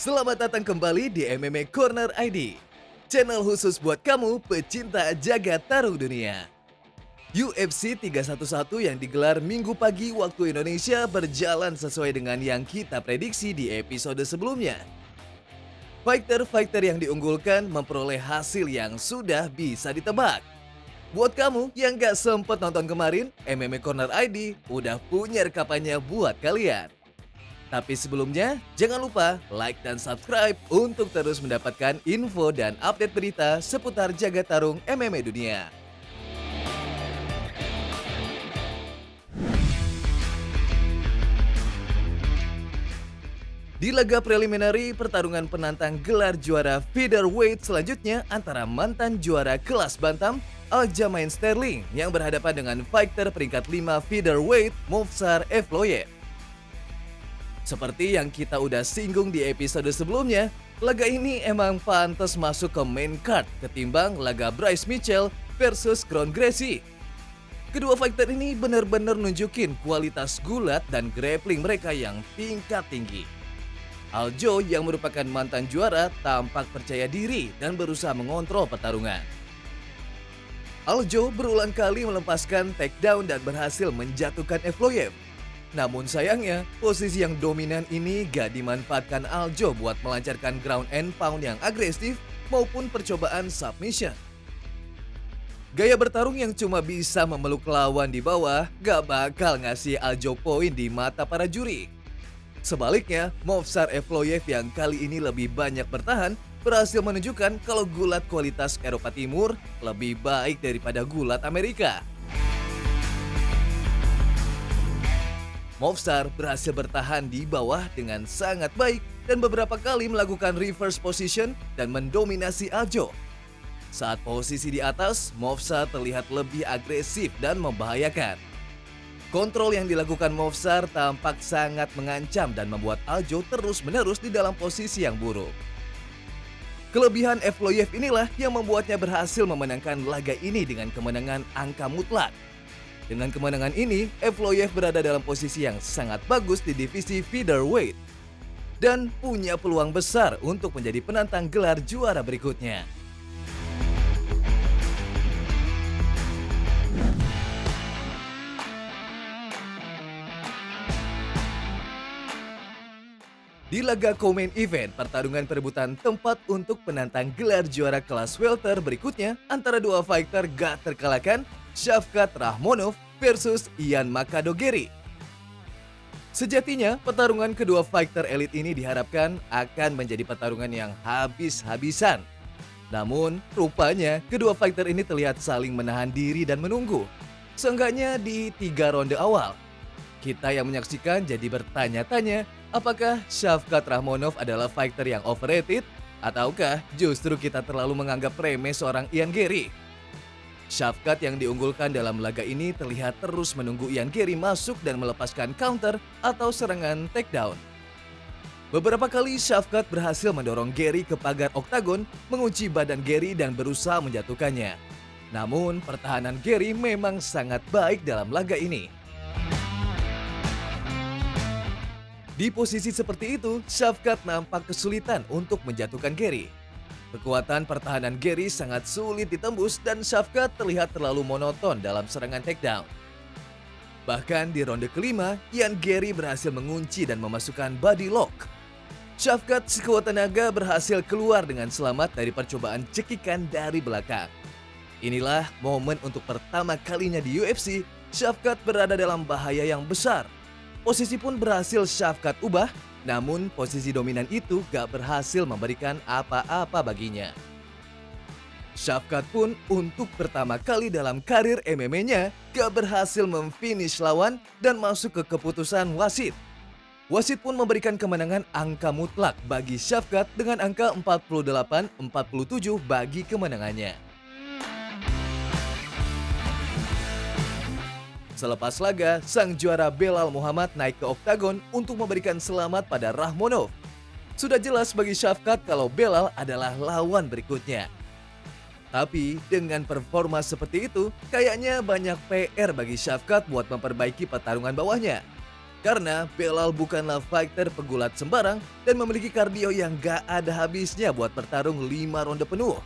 Selamat datang kembali di MMA Corner ID, channel khusus buat kamu pecinta jagat tarung dunia. UFC 311 yang digelar Minggu pagi waktu Indonesia berjalan sesuai dengan yang kita prediksi di episode sebelumnya. Fighter-fighter yang diunggulkan memperoleh hasil yang sudah bisa ditebak. Buat kamu yang gak sempet nonton kemarin, MMA Corner ID udah punya rekapannya buat kalian. Tapi sebelumnya, jangan lupa like dan subscribe untuk terus mendapatkan info dan update berita seputar jagat tarung MMA dunia. Di laga preliminary, pertarungan penantang gelar juara featherweight selanjutnya antara mantan juara kelas bantam Aljamain Sterling yang berhadapan dengan fighter peringkat 5 featherweight Movsar Evloev. Seperti yang kita udah singgung di episode sebelumnya, laga ini emang pantas masuk ke main card ketimbang laga Bryce Mitchell versus Kron Gracie. Kedua fighter ini benar-benar nunjukin kualitas gulat dan grappling mereka yang tingkat tinggi. Aljo yang merupakan mantan juara tampak percaya diri dan berusaha mengontrol pertarungan. Aljo berulang kali melepaskan takedown dan berhasil menjatuhkan Evloev. Namun sayangnya, posisi yang dominan ini gak dimanfaatkan Aljo buat melancarkan ground and pound yang agresif maupun percobaan submission. Gaya bertarung yang cuma bisa memeluk lawan di bawah gak bakal ngasih Aljo poin di mata para juri. Sebaliknya, Movsar Evloev yang kali ini lebih banyak bertahan berhasil menunjukkan kalau gulat kualitas Eropa Timur lebih baik daripada gulat Amerika. Movsar berhasil bertahan di bawah dengan sangat baik dan beberapa kali melakukan reverse position dan mendominasi Aljo. Saat posisi di atas, Movsar terlihat lebih agresif dan membahayakan. Kontrol yang dilakukan Movsar tampak sangat mengancam dan membuat Aljo terus-menerus di dalam posisi yang buruk. Kelebihan Evloev inilah yang membuatnya berhasil memenangkan laga ini dengan kemenangan angka mutlak. Dengan kemenangan ini, Evloev berada dalam posisi yang sangat bagus di divisi featherweight dan punya peluang besar untuk menjadi penantang gelar juara berikutnya. Di laga co-main event, pertarungan perebutan tempat untuk penantang gelar juara kelas welter berikutnya antara dua fighter gak terkalahkan, Shavkat Rakhmonov versus Ian Makadogeri. Sejatinya, pertarungan kedua fighter elit ini diharapkan akan menjadi pertarungan yang habis-habisan. Namun, rupanya kedua fighter ini terlihat saling menahan diri dan menunggu. Seenggaknya di 3 ronde awal. Kita yang menyaksikan jadi bertanya-tanya, apakah Shavkat Rakhmonov adalah fighter yang overrated? Ataukah justru kita terlalu menganggap remeh seorang Ian Garry? Shavkat yang diunggulkan dalam laga ini terlihat terus menunggu Ian Garry masuk dan melepaskan counter atau serangan takedown. Beberapa kali Shavkat berhasil mendorong Garry ke pagar oktagon, mengunci badan Garry dan berusaha menjatuhkannya. Namun pertahanan Garry memang sangat baik dalam laga ini. Di posisi seperti itu, Shavkat nampak kesulitan untuk menjatuhkan Garry. Kekuatan pertahanan Garry sangat sulit ditembus dan Shavkat terlihat terlalu monoton dalam serangan takedown. Bahkan di ronde kelima, Ian Garry berhasil mengunci dan memasukkan body lock. Shavkat sekuat tenaga berhasil keluar dengan selamat dari percobaan cekikan dari belakang. Inilah momen untuk pertama kalinya di UFC, Shavkat berada dalam bahaya yang besar. Posisi pun berhasil Shavkat ubah, namun posisi dominan itu gak berhasil memberikan apa-apa baginya. Shavkat pun untuk pertama kali dalam karir MMA-nya gak berhasil memfinish lawan dan masuk ke keputusan wasit. Wasit pun memberikan kemenangan angka mutlak bagi Shavkat dengan angka 48-47 bagi kemenangannya. Selepas laga, sang juara Belal Muhammad naik ke oktagon untuk memberikan selamat pada Rakhmonov. Sudah jelas bagi Shavkat kalau Belal adalah lawan berikutnya. Tapi dengan performa seperti itu, kayaknya banyak PR bagi Shavkat buat memperbaiki pertarungan bawahnya. Karena Belal bukanlah fighter pegulat sembarang dan memiliki kardio yang gak ada habisnya buat bertarung 5 ronde penuh.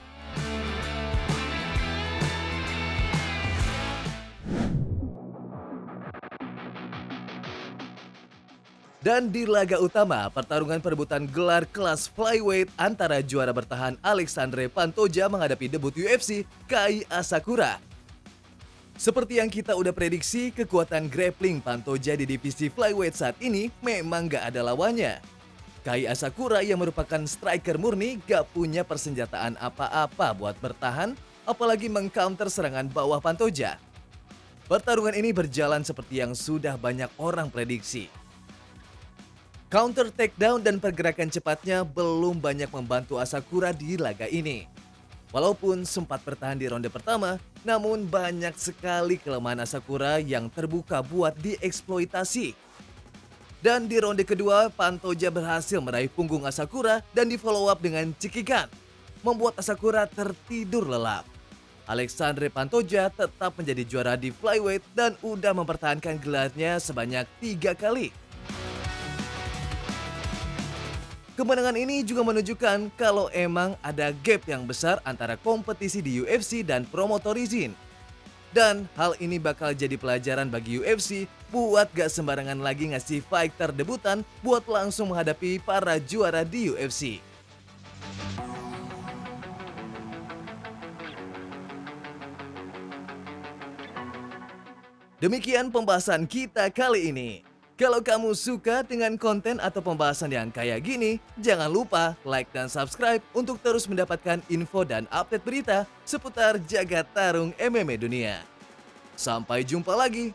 Dan di laga utama, pertarungan perebutan gelar kelas flyweight antara juara bertahan Alexandre Pantoja menghadapi debut UFC Kai Asakura. Seperti yang kita udah prediksi, kekuatan grappling Pantoja di divisi flyweight saat ini memang gak ada lawannya. Kai Asakura yang merupakan striker murni gak punya persenjataan apa-apa buat bertahan, apalagi mengcounter serangan bawah Pantoja. Pertarungan ini berjalan seperti yang sudah banyak orang prediksi. Counter takedown dan pergerakan cepatnya belum banyak membantu Asakura di laga ini. Walaupun sempat bertahan di ronde pertama, namun banyak sekali kelemahan Asakura yang terbuka buat dieksploitasi. Dan di ronde kedua, Pantoja berhasil meraih punggung Asakura dan di follow up dengan cekikan, membuat Asakura tertidur lelap. Alexandre Pantoja tetap menjadi juara di flyweight dan udah mempertahankan gelarnya sebanyak 3 kali. Kemenangan ini juga menunjukkan kalau emang ada gap yang besar antara kompetisi di UFC dan promotor izin. Dan hal ini bakal jadi pelajaran bagi UFC buat gak sembarangan lagi ngasih fighter debutan buat langsung menghadapi para juara di UFC. Demikian pembahasan kita kali ini. Kalau kamu suka dengan konten atau pembahasan yang kayak gini, jangan lupa like dan subscribe untuk terus mendapatkan info dan update berita seputar jagat tarung MMA dunia. Sampai jumpa lagi